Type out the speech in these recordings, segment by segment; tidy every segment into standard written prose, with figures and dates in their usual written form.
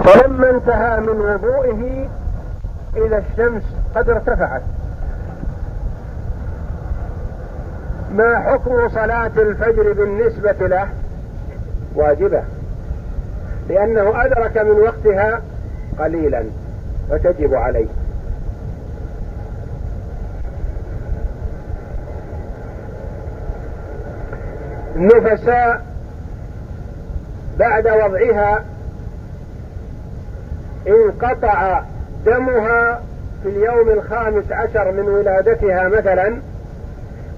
فلما انتهى من وضوئه إذا الشمس قد ارتفعت. ما حكم صلاة الفجر بالنسبة له؟ واجبة، لأنه أدرك من وقتها قليلا فتجب عليه. النفساء بعد وضعها انقطع دمها في اليوم 15 من ولادتها مثلا،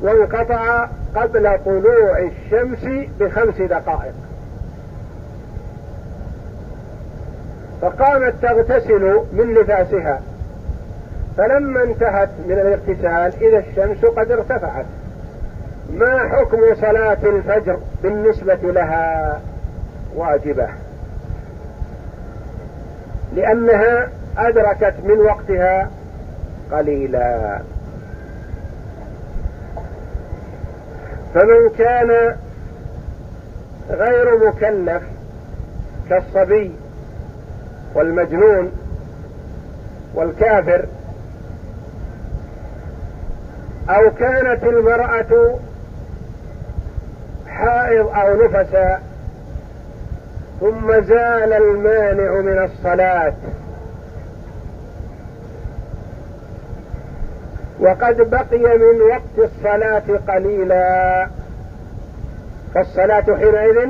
وانقطع قبل طلوع الشمس ب5 دقائق، فقامت تغتسل من نفاسها، فلما انتهت من الاغتسال إذا الشمس قد ارتفعت. ما حكم صلاة الفجر بالنسبة لها؟ واجبة، لأنها أدركت من وقتها قليلا. فمن كان غير مكلف كالصبي والمجنون والكافر، أو كانت المرأة حائض أو نفساء ثم زال المانع من الصلاة وقد بقي من وقت الصلاة قليلا، فالصلاة حينئذ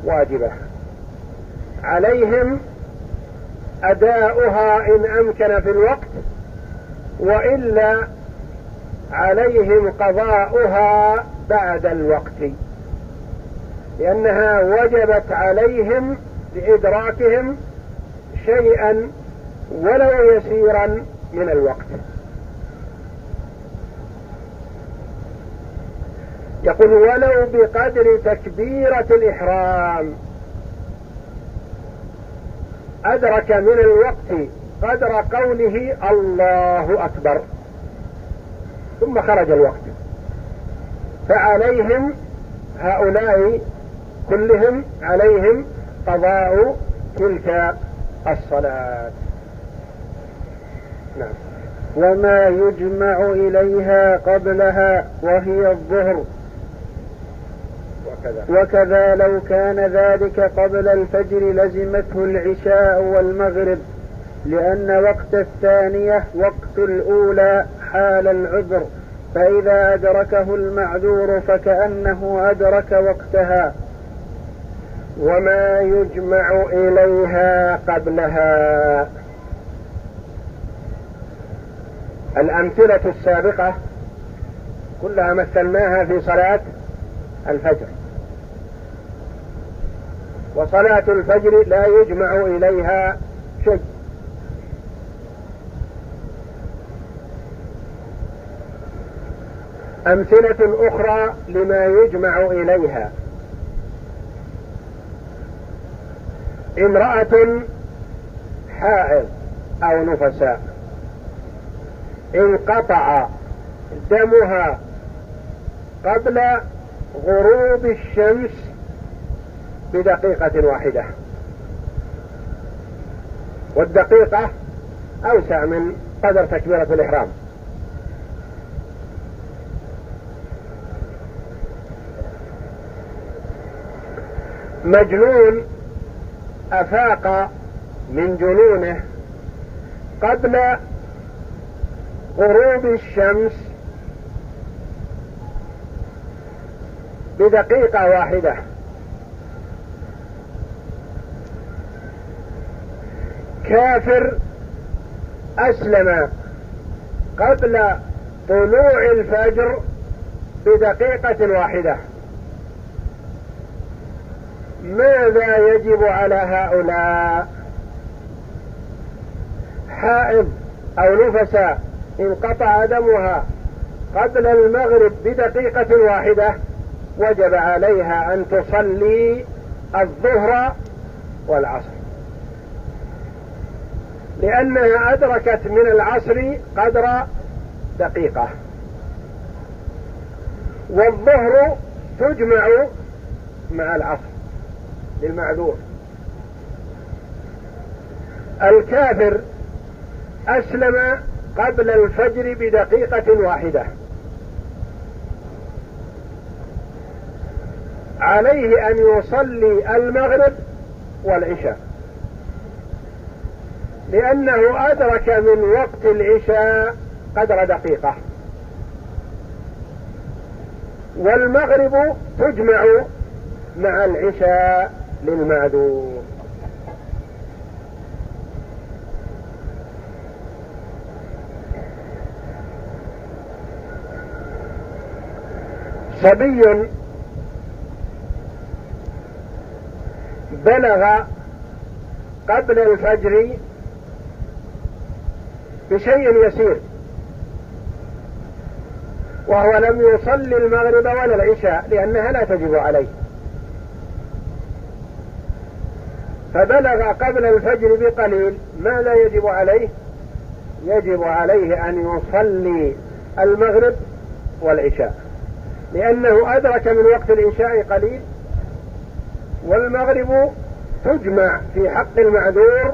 واجبة عليهم أداؤها إن أمكن في الوقت، وإلا عليهم قضاؤها بعد الوقت، لأنها وجبت عليهم بإدراكهم شيئا ولو يسيرا من الوقت. يقول ولو بقدر تكبيرة الإحرام، أدرك من الوقت قدر قوله الله أكبر ثم خرج الوقت، فعليهم هؤلاء كلهم عليهم قضاء تلك الصلاة. نعم. وما يجمع إليها قبلها وهي الظهر، وكذا لو كان ذلك قبل الفجر لزمته العشاء والمغرب، لأن وقت الثانية وقت الأولى حال العذر، فإذا أدركه المعذور فكأنه أدرك وقتها. وما يجمع إليها قبلها، الأمثلة السابقة كلها مثلناها في صلاة الفجر، وصلاة الفجر لا يجمع إليها شيء. أمثلة أخرى لما يجمع إليها: امرأة حائض أو نفساء انقطع دمها قبل غروب الشمس بدقيقة واحدة، والدقيقة أوسع من قدر تكبيرة الإحرام. مجنون أفاق من جنونه قبل غروب الشمس بدقيقة واحدة، كافر أسلم قبل طلوع الفجر بدقيقة واحدة، ماذا يجب على هؤلاء؟ حائض أو نفساء انقطع دمها قبل المغرب بدقيقة واحدة، وجب عليها أن تصلي الظهر والعصر، لأنها أدركت من العصر قدر دقيقة، والظهر تجمع مع العصر للمعذور. الكافر أسلم قبل الفجر بدقيقة واحدة، عليه أن يصلي المغرب والعشاء، لأنه أدرك من وقت العشاء قدر دقيقة، والمغرب تجمع مع العشاء للمعذور. صبي بلغ قبل الفجر بشيء يسير، وهو لم يصلي المغرب ولا العشاء لأنها لا تجب عليه، فبلغ قبل الفجر بقليل، ماذا يجب عليه؟ يجب عليه أن يصلي المغرب والعشاء، لأنه أدرك من وقت العشاء قليل، والمغرب تجمع في حق المعذور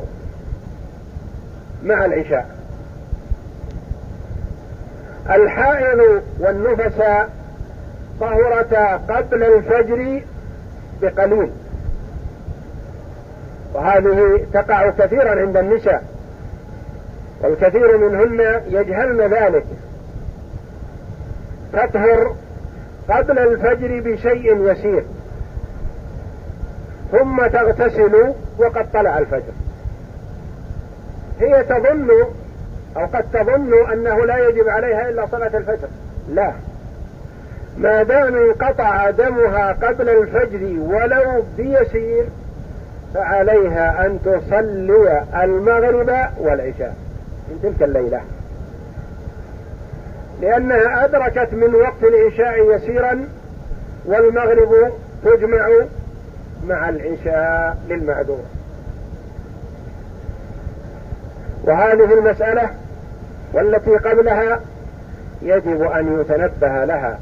مع العشاء. الحائض والنفساء طهرتا قبل الفجر بقليل، وهذه تقع كثيرا عند النساء، والكثير منهن يجهلن ذلك، تطهر قبل الفجر بشيء يسير ثم تغتسل وقد طلع الفجر. هي تظن أو قد تظن أنه لا يجب عليها إلا صلاة الفجر، لا، ما دام انقطع دمها قبل الفجر ولو بيسير فعليها أن تصلي المغرب والعشاء من تلك الليلة، لأنها أدركت من وقت العشاء يسيرا، والمغرب تجمع مع العشاء للمعذور. وهذه المسألة والتي قبلها يجب أن يتنبه لها،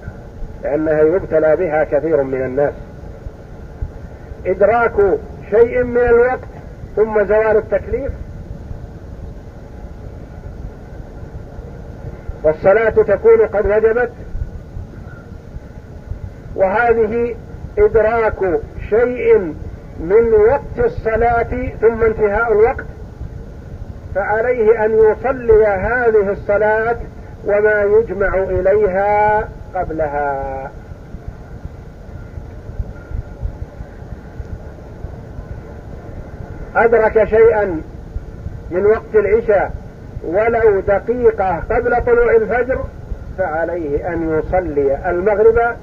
لأنها يبتلى بها كثير من الناس، إدراك شيء من الوقت ثم زوال التكليف، والصلاة تكون قد وجبت، وهذه إدراك شيء من وقت الصلاة ثم انتهاء الوقت، فعليه أن يصلي هذه الصلاة وما يجمع إليها قبلها. أدرك شيئا من وقت العشاء ولو دقيقة قبل طلوع الفجر فعليه أن يصلي المغرب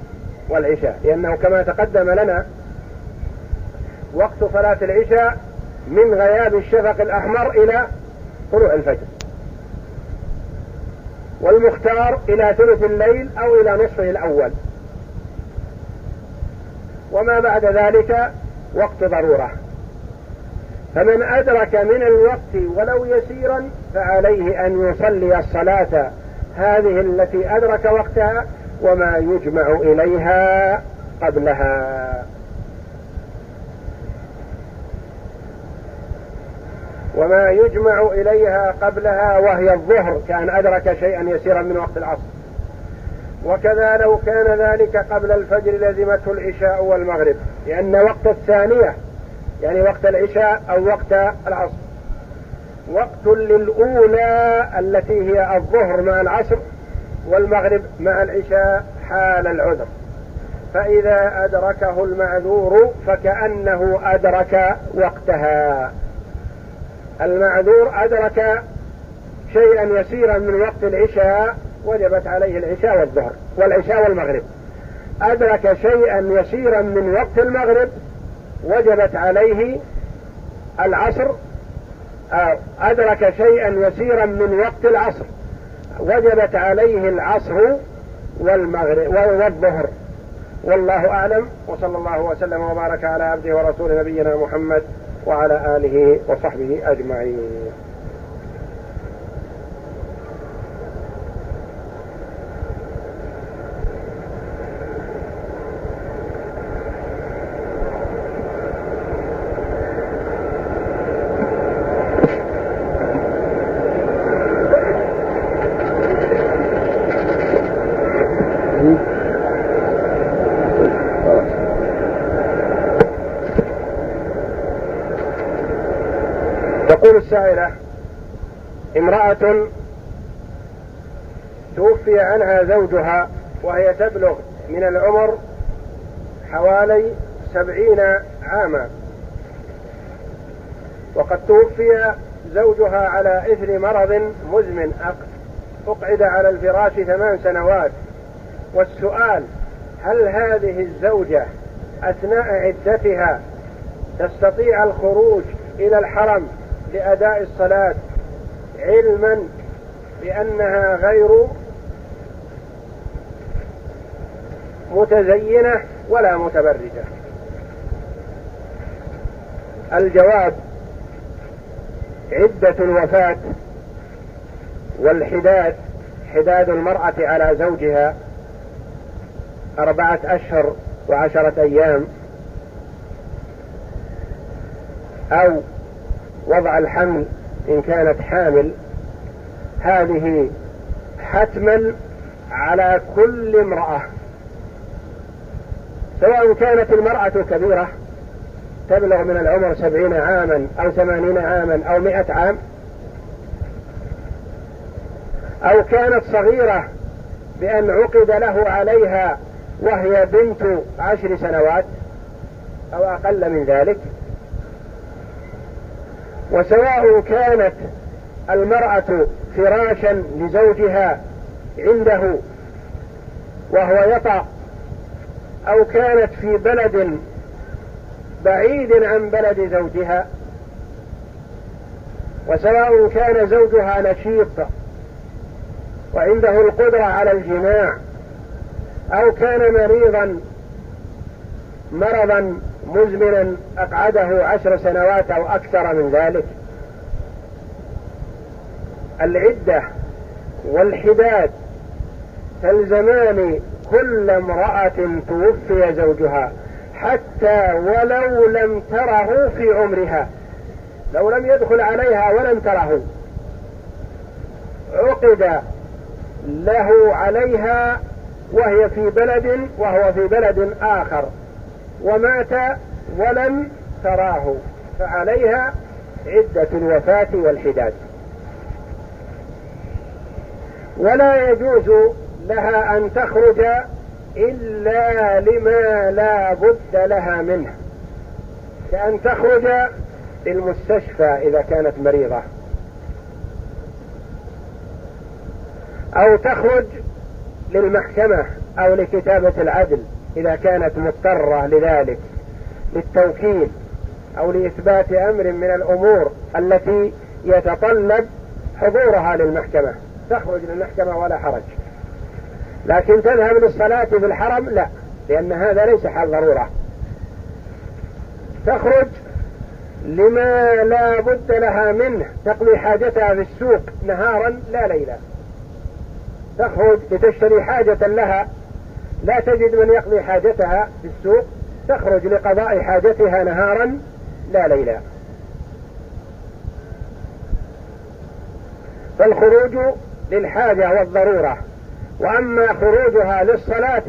والعشاء، لأنه كما تقدم لنا وقت صلاة العشاء من غياب الشفق الأحمر إلى طلوع الفجر، والمختار إلى ثلث الليل أو إلى نصفه الأول، وما بعد ذلك وقت ضرورة. فمن أدرك من الوقت ولو يسيرا فعليه أن يصلي الصلاة هذه التي أدرك وقتها وما يجمع إليها قبلها. وما يجمع إليها قبلها وهي الظهر، كان أدرك شيئا يسيرا من وقت العصر، وكذا لو كان ذلك قبل الفجر لزمته العشاء والمغرب، لأن وقت الثانية يعني وقت العشاء أو وقت العصر وقت للأولى التي هي الظهر مع العصر والمغرب مع العشاء حال العذر، فإذا أدركه المعذور فكأنه أدرك وقتها. المعذور أدرك شيئا يسيرا من وقت العشاء وجبت عليه العشاء والظهر والعشاء والمغرب، أدرك شيئا يسيرا من وقت المغرب وجبت عليه العصر، أدرك شيئا يسيرا من وقت العصر وجبت عليه العصر والمغرب والظهر. والله أعلم، وصلى الله وسلم وبارك على عبده ورسول نبينا محمد وعلى آله وصحبه أجمعين. تقول السائلة: امرأة توفي عنها زوجها وهي تبلغ من العمر حوالي 70 عاما، وقد توفي زوجها على إثر مرض مزمن، أقعد على الفراش 8 سنوات. والسؤال: هل هذه الزوجة أثناء عدتها تستطيع الخروج إلى الحرم لأداء الصلاة، علما بأنها غير متزينة ولا متبرجة؟ الجواب: عدة الوفاة والحداد، حداد المرأة على زوجها 4 أشهر و10 أيام، أو وضع الحمل إن كانت حامل، هذه حتما على كل امرأة، سواء كانت المرأة كبيرة تبلغ من العمر 70 عاما أو 80 عاما أو 100 عام، أو كانت صغيرة بأن عقد له عليها وهي بنت 10 سنوات أو أقل من ذلك. وسواء كانت المرأة فراشا لزوجها عنده وهو يطأ، أو كانت في بلد بعيد عن بلد زوجها، وسواء كان زوجها نشيط وعنده القدرة على الجماع، أو كان مريضا مرضا مزمنا أقعده 10 سنوات أو أكثر من ذلك، العدة والحداد تلزمان كل امرأة توفي زوجها، حتى ولو لم تره في عمرها، لو لم يدخل عليها ولم تره، عقد له عليها وهي في بلد وهو في بلد آخر ومات ولم تراه، فعليها عدة الوفاة والحداد. ولا يجوز لها أن تخرج إلا لما لا بد لها منه، كأن تخرج للمستشفى إذا كانت مريضة، أو تخرج للمحكمة أو لكتابة العدل إذا كانت مضطرة لذلك، للتوكيل أو لإثبات أمر من الأمور التي يتطلب حضورها للمحكمة، تخرج للمحكمة ولا حرج. لكن تذهب للصلاة في الحرم لا، لأن هذا ليس حال ضرورة. تخرج لما لا بد لها منه، تقضي حاجتها في السوق نهارا لا ليلا، تخرج لتشتري حاجة لها لا تجد من يقضي حاجتها في السوق، تخرج لقضاء حاجتها نهارا لا ليلا. فالخروج للحاجة والضرورة، وأما خروجها للصلاة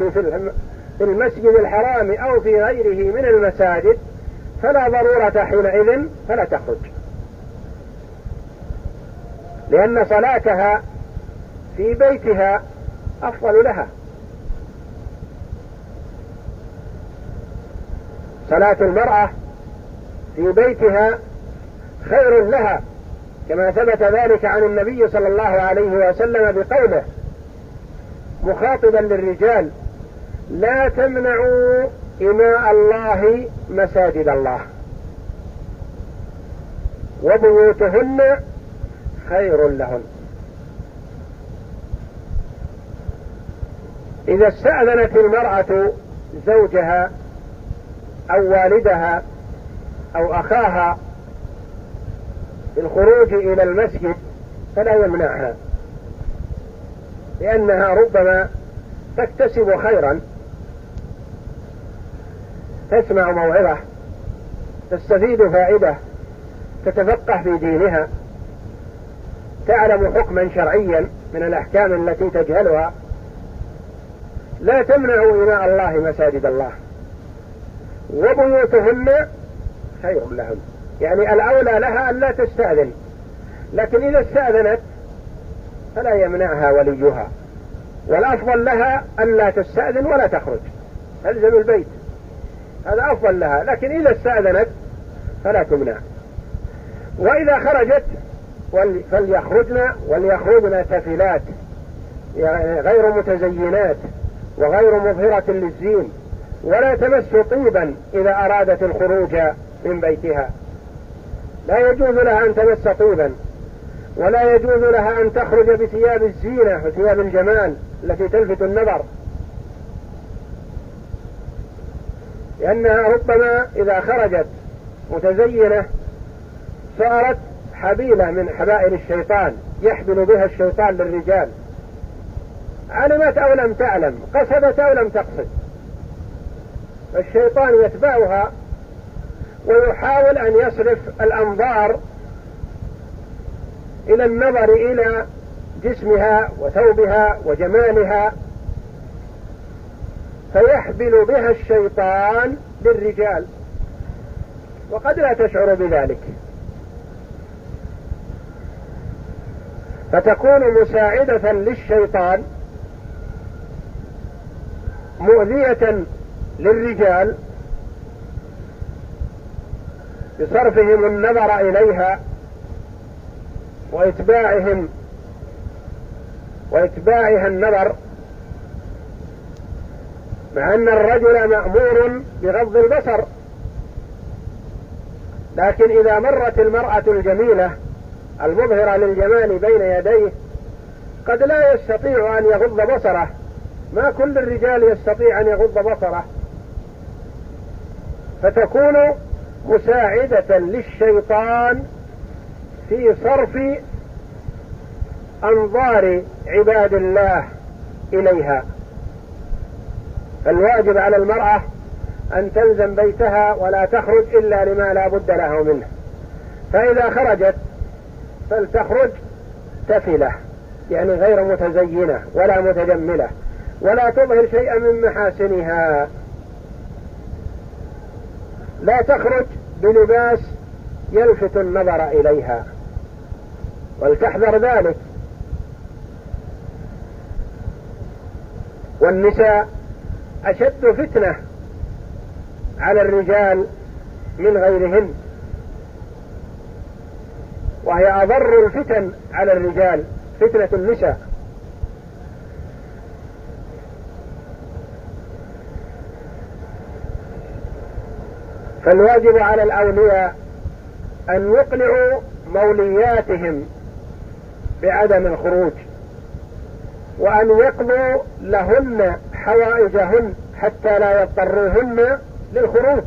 في المسجد الحرام أو في غيره من المساجد فلا ضرورة حينئذ، فلا تخرج، لأن صلاتها في بيتها أفضل لها. صلاة المرأة في بيتها خير لها، كما ثبت ذلك عن النبي صلى الله عليه وسلم بقوله مخاطبا للرجال: لا تمنعوا إماء الله مساجد الله، وبيوتهن خير لهن. إذا استأذنت المرأة زوجها أو والدها أو أخاها بالخروج إلى المسجد فلا يمنعها، لأنها ربما تكتسب خيرا، تسمع موعظة، تستفيد فائدة، تتفقه في دينها، تعلم حكما شرعيا من الأحكام التي تجهلها. لا تمنعوا إماء الله مساجد الله، وبيوتهن خير لهن. يعني الأولى لها أن لا تستأذن، لكن إذا استأذنت فلا يمنعها وليها، والأفضل لها أن لا تستأذن ولا تخرج، تلزم البيت، هذا أفضل لها، لكن إذا استأذنت فلا تمنع. وإذا خرجت وليخرجن تفلات، يعني غير متزينات وغير مظهرة للزين، ولا تمس طيبا إذا أرادت الخروج من بيتها، لا يجوز لها أن تمس طيبا، ولا يجوز لها أن تخرج بثياب الزينة وثياب الجمال التي تلفت النظر، لأنها ربما إذا خرجت متزينة صارت حبيلة من حبائل الشيطان يحبل بها الشيطان للرجال، علمت أو لم تعلم، قصدت أو لم تقصد، الشيطان يتبعها ويحاول أن يصرف الأنظار إلى النظر إلى جسمها وثوبها وجمالها، فيحبل بها الشيطان للرجال وقد لا تشعر بذلك، فتكون مساعدة للشيطان مؤذية للرجال بصرفهم النظر إليها وإتباعها النظر، مع أن الرجل مأمور بغض البصر، لكن إذا مرت المرأة الجميلة المظهرة للجمال بين يديه قد لا يستطيع أن يغض بصره، ما كل الرجال يستطيع أن يغض بصره، فتكون مساعدة للشيطان في صرف أنظار عباد الله إليها. فالواجب على المرأة أن تلزم بيتها ولا تخرج إلا لما لا بد له منه، فإذا خرجت فلتخرج تفلة، يعني غير متزينة ولا متجملة، ولا تظهر شيئا من محاسنها، لا تخرج بلباس يلفت النظر إليها، ولتحذر ذلك. والنساء أشد فتنة على الرجال من غيرهن، وهي أضر الفتن على الرجال فتنة النساء. فالواجب على الأولياء أن يقنعوا مولياتهم بعدم الخروج، وأن يقضوا لهن حوائجهن حتى لا يضطروهن للخروج.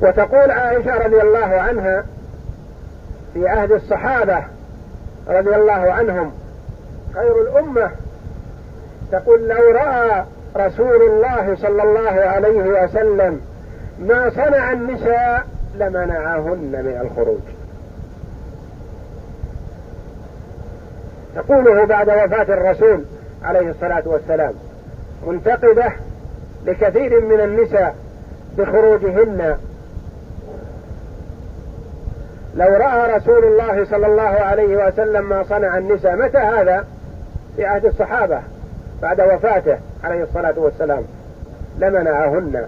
وتقول عائشة رضي الله عنها في عهد الصحابة رضي الله عنهم خير الأمة، تقول: لو رأى رسول الله صلى الله عليه وسلم ما صنع النساء لمنعهن من الخروج. تقوله بعد وفاة الرسول عليه الصلاة والسلام، منتقدة لكثير من النساء بخروجهن. لو رأى رسول الله صلى الله عليه وسلم ما صنع النساء، متى هذا؟ في عهد الصحابة بعد وفاته عليه الصلاة والسلام، لمنعهن.